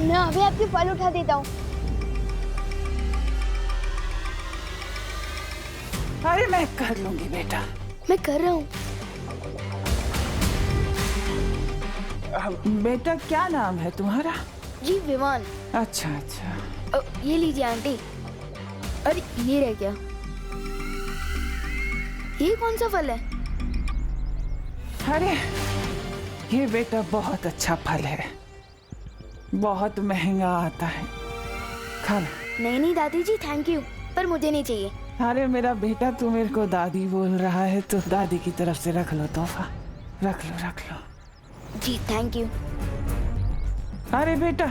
मैं अभी आपके फल उठा देता हूँ। अरे मैं कर लूंगी बेटा। मैं कर रहा हूँ। बेटा क्या नाम है तुम्हारा? जी विवान। अच्छा अच्छा। ये लीजिए आंटी। अरे ये रह गया। ये कौन सा फल है? अरे ये बेटा बहुत अच्छा फल है, बहुत महंगा आता है, खा लो। नहीं नहीं दादी जी थैंक यू, पर मुझे नहीं चाहिए। अरे मेरा बेटा तू मेरे को दादी बोल रहा है तो दादी की तरफ से रख लो तोहफा, रख लो रख लो। जी थैंक यू। अरे बेटा।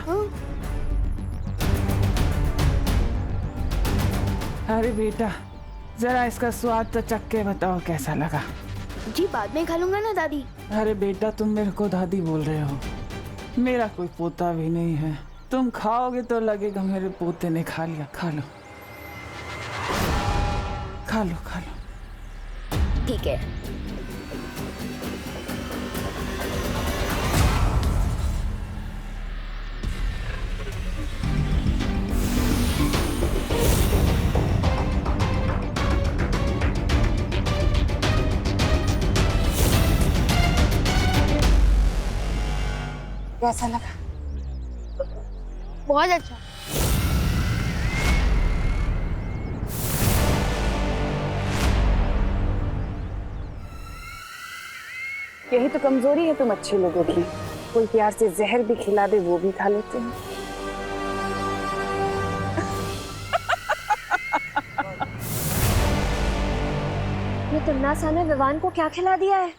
अरे बेटा जरा इसका स्वाद तो चख के बताओ कैसा लगा। जी बाद में खा लूंगा ना दादी। अरे बेटा तुम मेरे को दादी बोल रहे हो, मेरा कोई पोता भी नहीं है, तुम खाओगे तो लगेगा मेरे पोते ने खा लिया। खा लो खा लो खा लो। ठीक है। कैसा लगा? बहुत अच्छा। यही तो कमजोरी है तुम अच्छे लोगों की, कोई प्यार से जहर भी खिला दे वो भी खा लेते हैं। ये तिम्नासा ने विवान को क्या खिला दिया है?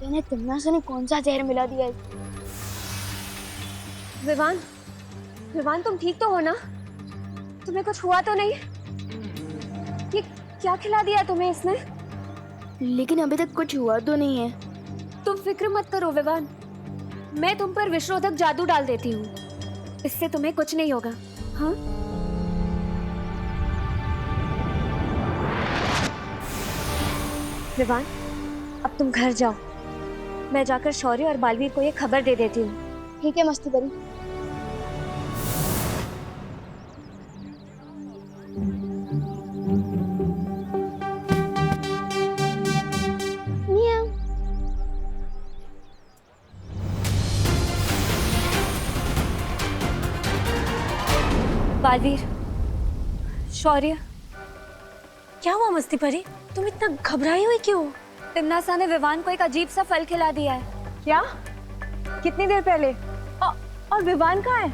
यानी तिम्नासा ने कौन सा जहर मिला दिया है? विवान, विवान तुम ठीक तो हो ना? तुम्हें कुछ हुआ तो नहीं? ये क्या खिला दिया तुम्हें इसने? लेकिन अभी तक कुछ हुआ तो नहीं है। तुम फिक्र मत करो विवान, मैं तुम पर विषरोधक जादू डाल देती हूँ, इससे तुम्हें कुछ नहीं होगा। हाँ? विवान, अब तुम घर जाओ, मैं जाकर शौर्य और बालवीर को ये खबर दे देती हूँ। ठीक है मस्ती करी। बालवीर, शौर्य, क्या हुआ मस्ती परी? तुम इतना घबराई हुई क्यों? तिम्नासा ने विवान को एक अजीब सा फल खिला दिया है। क्या? कितनी देर पहले? और विवान कहाँ है?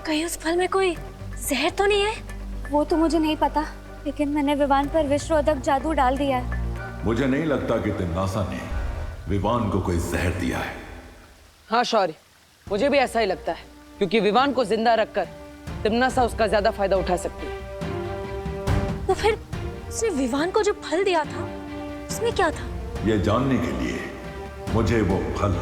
कहीं उस फल में कोई जहर तो नहीं है? वो तो मुझे नहीं पता, लेकिन मैंने विवान पर विषरोधक जादू डाल दिया है। मुझे नहीं लगता कि तिम्नासा ने विवान को कोई जहर दिया है। हाँ शौर्य, मुझे भी ऐसा ही लगता है, क्योंकि विवान को जिंदा रखकर तिम्नासा उसका ज्यादा फायदा उठा सकती है। तो फिर उसने विवान को जो फल दिया था उसमें क्या था? यह जानने के लिए मुझे वो फल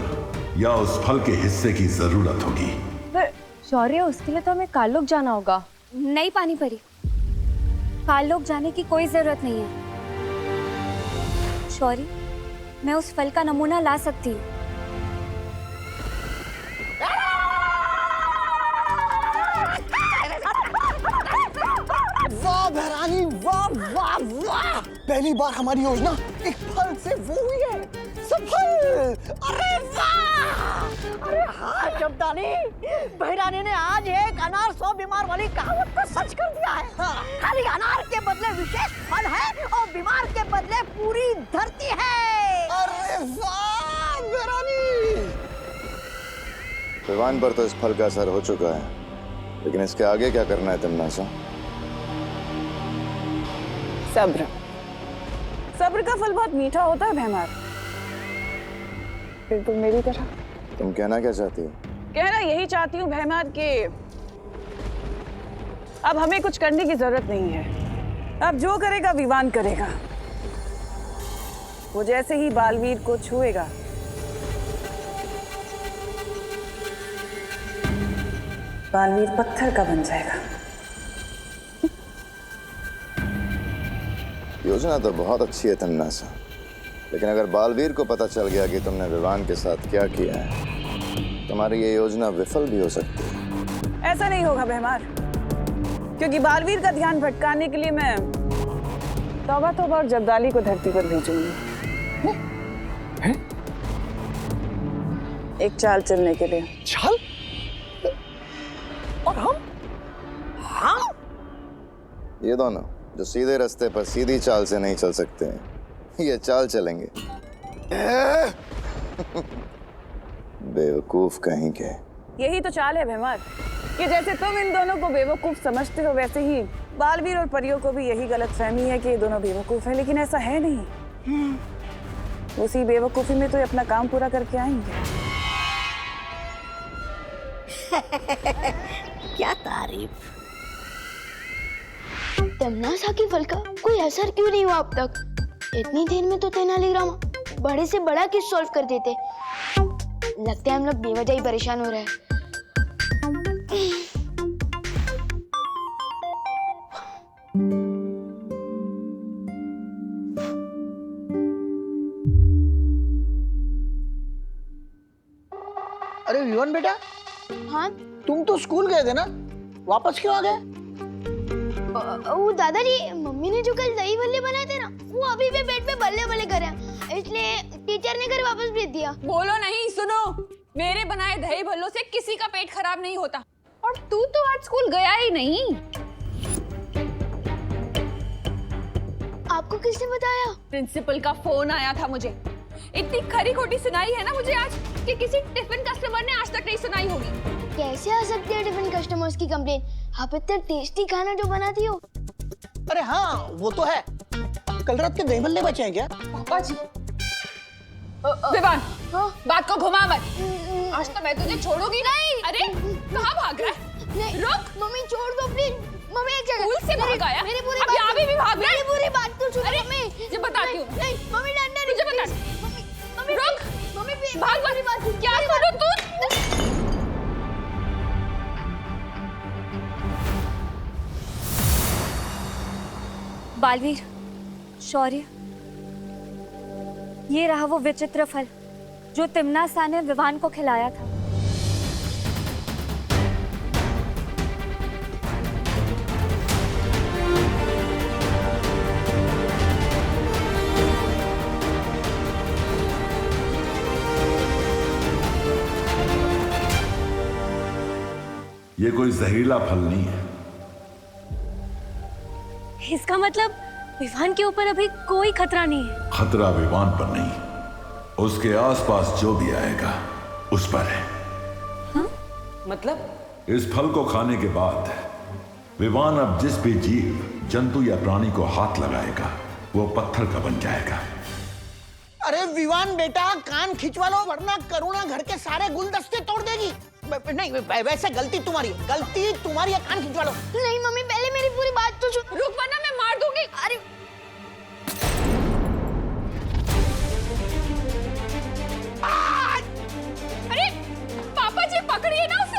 या उस फल के हिस्से की जरूरत होगी। पर शौर्य, उसके लिए तो हमें कालोक जाना होगा। नहीं पानी परी, कालोक जाने की कोई जरूरत नहीं है। शौर्य, मैं उस फल का नमूना ला सकती हूँ। वाह भैरानी, वाह वाह वाह! पहली बार हमारी योजना एक फल से वो हुई है सफल। अरे वाह! अरे हाँ चमटानी, भैरानी ने आज एक अनार 100 बीमार वाली कहावत को सच कर दिया है। हाँ। खाली अनार के बदले विशेष फल है और बीमार के बदले पूरी धरती है। अरे वाह भैरानी! विवान पर तो इस फल का असर हो चुका है, लेकिन इसके आगे क्या करना है तिम्नासा? सब्र। सब्र का फल बहुत मीठा होता है भैमार। बिल्कुल मेरी तरह। तुम कहना क्या चाहती हो? कहना यही चाहती हूँ भैमार कि अब हमें कुछ करने की जरूरत नहीं है। अब जो करेगा विवान करेगा। वो जैसे ही बालवीर को छुएगा, बालवीर पत्थर का बन जाएगा। योजना तो बहुत अच्छी है तिम्नासा, लेकिन अगर बालवीर को पता चल गया कि तुमने विवान के साथ क्या किया है तो हमारी ये योजना विफल भी हो सकती है। ऐसा नहीं होगा बेहमार, क्योंकि बालवीर का ध्यान भटकाने के लिए मैं तौबा तौबा और जब्दाली को धरती पर भेजूंगी। एक चाल चलने के लिए। चाल? और हम ये दोनों जो सीधे रास्ते पर सीधी चाल से नहीं चल सकते हैं, ये चाल चलेंगे। बेवकूफ कहीं के। यही तो चाल है बेहमार, कि जैसे तुम इन दोनों को बेवकूफ समझते हो, वैसे ही बालवीर और परियों को भी यही गलतफहमी है कि ये दोनों बेवकूफ हैं, लेकिन ऐसा है नहीं। उसी बेवकूफी में तो ये अपना काम पूरा करके आएंगे। क्या तारीफ। तमन्ना के फल का कोई असर क्यों नहीं हुआ अब तक? इतनी देर में तो तेनालीराम बड़े से बड़ा केस सॉल्व कर देते। लगता है हम लोग बेवजह ही परेशान हो रहे हैं। अरे विवन बेटा, हाँ तुम तो स्कूल गए थे ना, वापस क्यों आ गए? वो दादाजी, मम्मी ने जो कल दही भल्ले बनाए थे ना, वो अभी भी पेट पे बल्ले बल्ले कर रहे हैं, इसलिए टीचर ने घर वापस भेज दिया। बोलो नहीं, सुनो, मेरे बनाए दही भल्लों से किसी का पेट खराब नहीं होता। और तू तो आज स्कूल गया ही नहीं। आपको किसने बताया? प्रिंसिपल का फोन आया था मुझे। इतनी खरी खोटी सुनाई है ना मुझे आज कि किसी टिफिन कस्टमर ने आज तक नहीं सुनाई होगी। कैसे आ सकती है टिफिन कस्टमर्स की कंप्लेन? आप इतना टेस्टी खाना जो बनाती हो। अरे हाँ, वो तो है। कल रात के दही भल्ले बचे हैं क्या? पापा जी। विवान, बात को घुमा मत। आज तो मैं तुझे छोड़ूंगी नहीं। अरे कहाँ भाग रहा है? नहीं, रुक। मम्मी छोड़ दो प्लीज। मम्मी एक जगह। स्कूल से भाग आया? मेरी पूरी अब बात यहाँ भी भाग रहा है? मेरी पूरी बात तो सुनो अरे, मम्मी। ये बताती हूँ। नहीं, मम्मी डंडा नहीं। तुझे बता। मम्मी, मम्मी रुक। मम्मी भाग मेरी बात सुन। क्या करूँ तू? बालवीर, शौर्य, ये रहा वो विचित्र फल जो तिम्नासा ने विवान को खिलाया था। ये कोई जहरीला फल नहीं है। इसका मतलब विवान के ऊपर अभी कोई खतरा नहीं है। खतरा विवान पर नहीं, उसके आसपास जो भी आएगा उस पर है। मतलब इस फल को खाने के बाद विवान अब जिस भी जीव, जंतु या प्राणी को हाथ लगाएगा वो पत्थर का बन जाएगा। अरे विवान बेटा, कान खिंचवा लो वरना करुणा घर के सारे गुलदस्ते तोड़ देगी। नहीं, वैसे गलती तुम्हारी है, कान खिंचवा लो। नहीं मम्मी, पहले मेरी पूरी बात तो सुन। रुक वरना मैं मार दूंगी। अरे अरे पापा जी, पकड़िए ना उसे।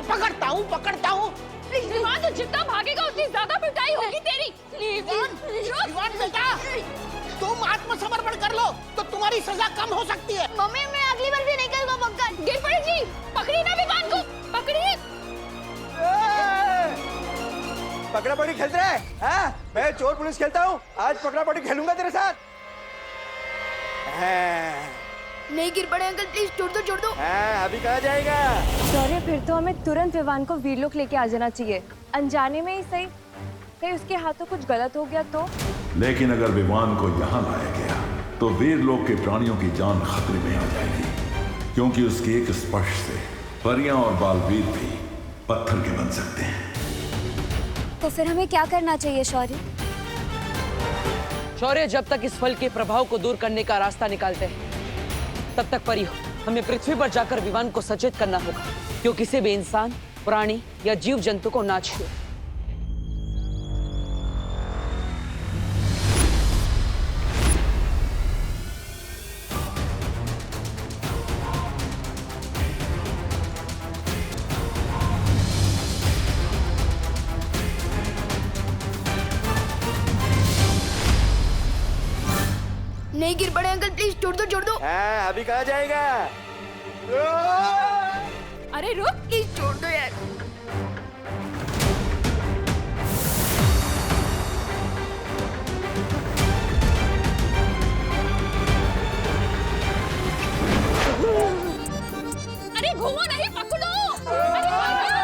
पकड़ता हूँ। विवान तो जितना भागेगा उतनी ज्यादा पिटाई होगी तेरी। विवान बेटा, तुम आत्मसमर्पण कर लो तो तुम्हारी सजा कम हो सकती है। मम्मी, मैं अगली बार भी नहीं करूँगा पक्का। गिर पड़ेगी। पकड़िए ना विवान को, पकड़िए। पकड़ा पकड़ी खेल रहा है? हाँ? मैं चोर पुलिस खेलता हूँ, आज पकड़ा पकड़ी खेलूंगा तेरे साथ। नहीं गिर पड़े अंकल, प्लीज छोड़ दो। अभी कहाँ जाएगा? शौर्य, फिर तो हमें तुरंत विवान को वीरलोक लेके आ जाना चाहिए। अनजाने में ही सही, कहीं उसके हाथों कुछ गलत हो गया तो। लेकिन अगर विवान को यहाँ लाया गया तो वीरलोक के प्राणियों की जान खतरे में आ जाएगी, क्योंकि उसके एक स्पर्श से परियां और बालवीर भी पत्थर के बन सकते हैं। तो फिर हमें क्या करना चाहिए शौर्य? शौर्य, जब तक इस फल के प्रभाव को दूर करने का रास्ता निकालते हैं तब तक परियो हमें पृथ्वी पर जाकर विवान को सचेत करना होगा, क्यों किसी भी इंसान, प्राणी या जीव जंतु को ना छुए। नहीं गिर पड़े अंकल, प्लीज छोड़ दो। अभी कहाँ जाएगा? अरे रुक, प्लीज छोड़ दो यार। अरे घूमो नहीं, पकड़ो। अरे आ गया।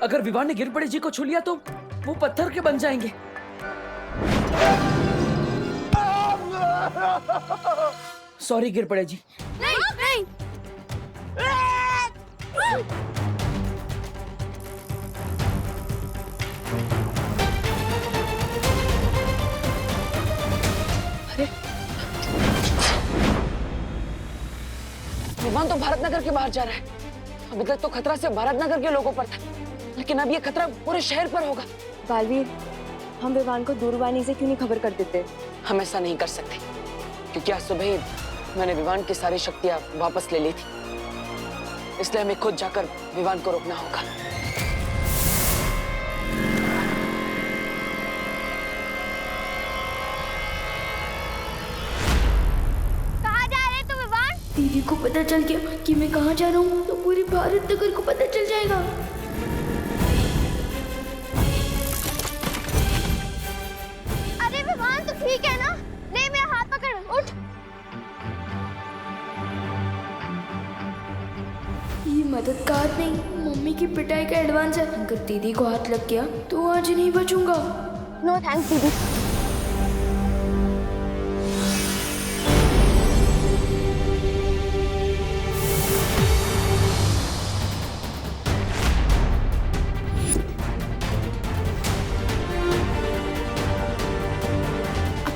अगर विवान ने गिरपड़े जी को छू लिया तो वो पत्थर के बन जाएंगे। सॉरी गिरपड़े जी। नहीं नहीं। विमान तो भारतनगर के बाहर जा रहा है। अभी तक तो खतरा सिर्फ भारतनगर के लोगों पर था, लेकिन अब ये खतरा पूरे शहर पर होगा। बालवीर, हम विवान को दूरवाणी से क्यों नहीं खबर कर देते? हम ऐसा नहीं कर सकते, क्योंकि आज सुबह ही मैंने विवान की सारी शक्तियां वापस ले ली थी। इसलिए हमें खुद जाकर विवान को रोकना होगा। कहाँ जा रहे तुम विवान? दीदी को पता चल गया कि मैं कहाँ जा रहा हूँ तो पूरी भारतनगर को पता चल जाएगा। अरे विवान तो ठीक है ना? ले मेरा हाथ पकड़, उठ। ये मदद का हाथ नहीं, मम्मी की पिटाई का एडवांस है। अगर दीदी को हाथ लग गया तो आज नहीं बचूंगा। नो थैंक्स दीदी।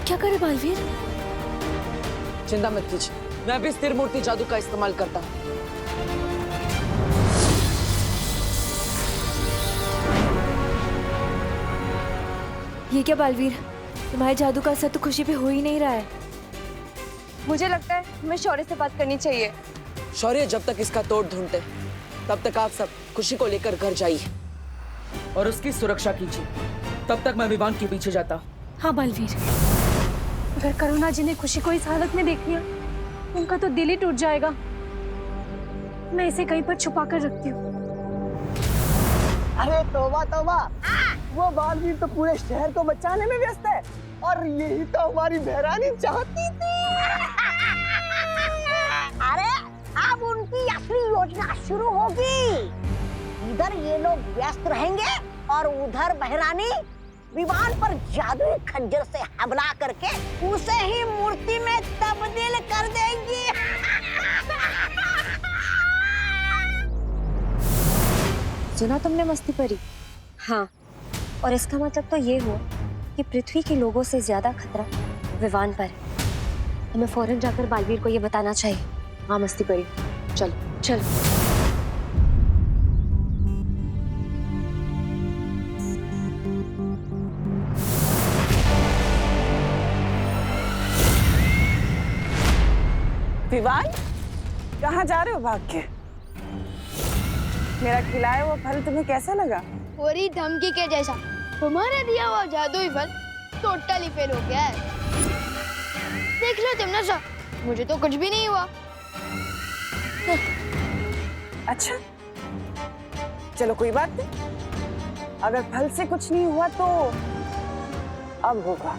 क्या करे बालवीर? चिंता मत कीजिए, मैं अभी स्थिर मूर्ति जादू का इस्तेमाल करता हूँ। ये क्या बालवीर, तुम्हारे जादू का असर तो खुशी पे हो ही नहीं रहा है। मुझे लगता है हमें शौर्य से बात करनी चाहिए। शौर्य जब तक इसका तोड़ ढूंढते तब तक आप सब खुशी को लेकर घर जाइए और उसकी सुरक्षा कीजिए। तब तक मैं विवान के पीछे जाता हूँ। हाँ बालवीर, अगर करुणा जी ने खुशी को इस हालत में देख लिया उनका तो दिल ही टूट जाएगा। मैं इसे कहीं पर छुपा कर रखती हूँ। अरे तौबा तौबा, वो बालवीर तो पूरे शहर को बचाने में व्यस्त है और यही तो हमारी बहरानी चाहती थी। अरे अब उनकी असली योजना शुरू होगी। इधर ये लोग व्यस्त रहेंगे और उधर बहरानी विमान पर जादुई खंजर से हमला करके उसे ही मूर्ति में तब्दील कर देंगी। सुना तुमने मस्ती परी? हाँ, और इसका मतलब तो ये हुआ कि पृथ्वी के लोगों से ज्यादा खतरा विवान पर है। हमें फौरन जाकर बालवीर को ये बताना चाहिए। हाँ मस्ती परी, चल चल। विवान, कहाँ जा रहे हो भाग के? मेरा खिलाया हुआ फल तुम्हें कैसा लगा? पूरी धमकी के जैसा। तुम्हारा दिया हुआ जादुई फल टोटली फेल हो गया है। देख लो तिमनासा, मुझे तो कुछ भी नहीं हुआ। अच्छा, चलो कोई बात नहीं। अगर फल से कुछ नहीं हुआ तो अब होगा।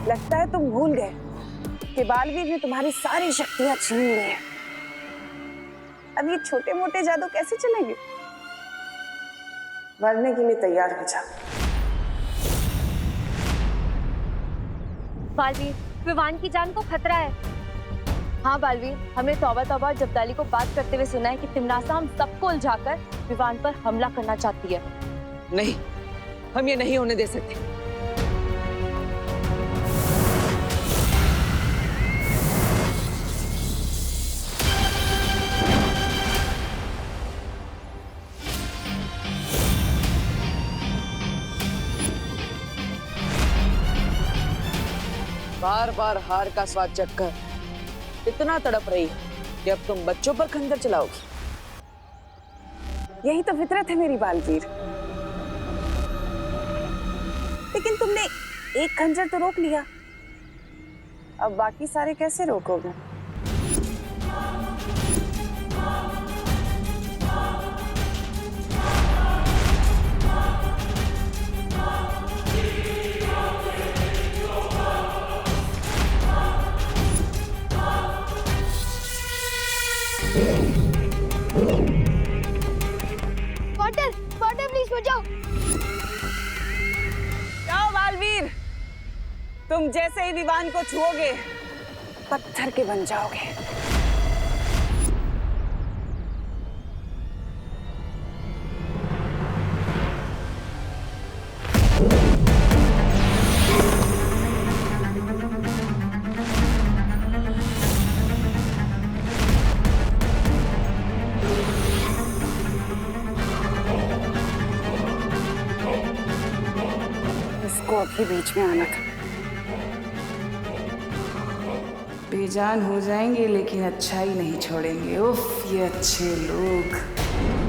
लगता है तुम भूल गए कि बालवीर ने तुम्हारी सारी शक्तियां छीन ली हैं। अब ये छोटे मोटे जादू कैसे चलेंगे? मरने के लिए तैयार हो जा। बालवीर, विवान की जान को खतरा है। हाँ बालवीर, हमने तौबा तौबा जब्दाली को बात करते हुए सुना है कि तिमनासा हम सबको उलझाकर विवान पर हमला करना चाहती है। नहीं, हम ये नहीं होने दे सकते। बार बार हार का स्वाद चखकर इतना तड़प रही हो कि अब तुम बच्चों पर खंजर चलाओगी। यही तो फितरत है मेरी बालवीर। लेकिन तुमने एक खंजर तो रोक लिया, अब बाकी सारे कैसे रोकोगे? वाटर वाटर प्लीज बचाओ। जाओ बालवीर, तुम जैसे ही विवान को छुओगे पत्थर के बन जाओगे। इसको अभी बीच में आना था। बेजान हो जाएंगे लेकिन अच्छा ही नहीं छोड़ेंगे। उफ, ये अच्छे लोग।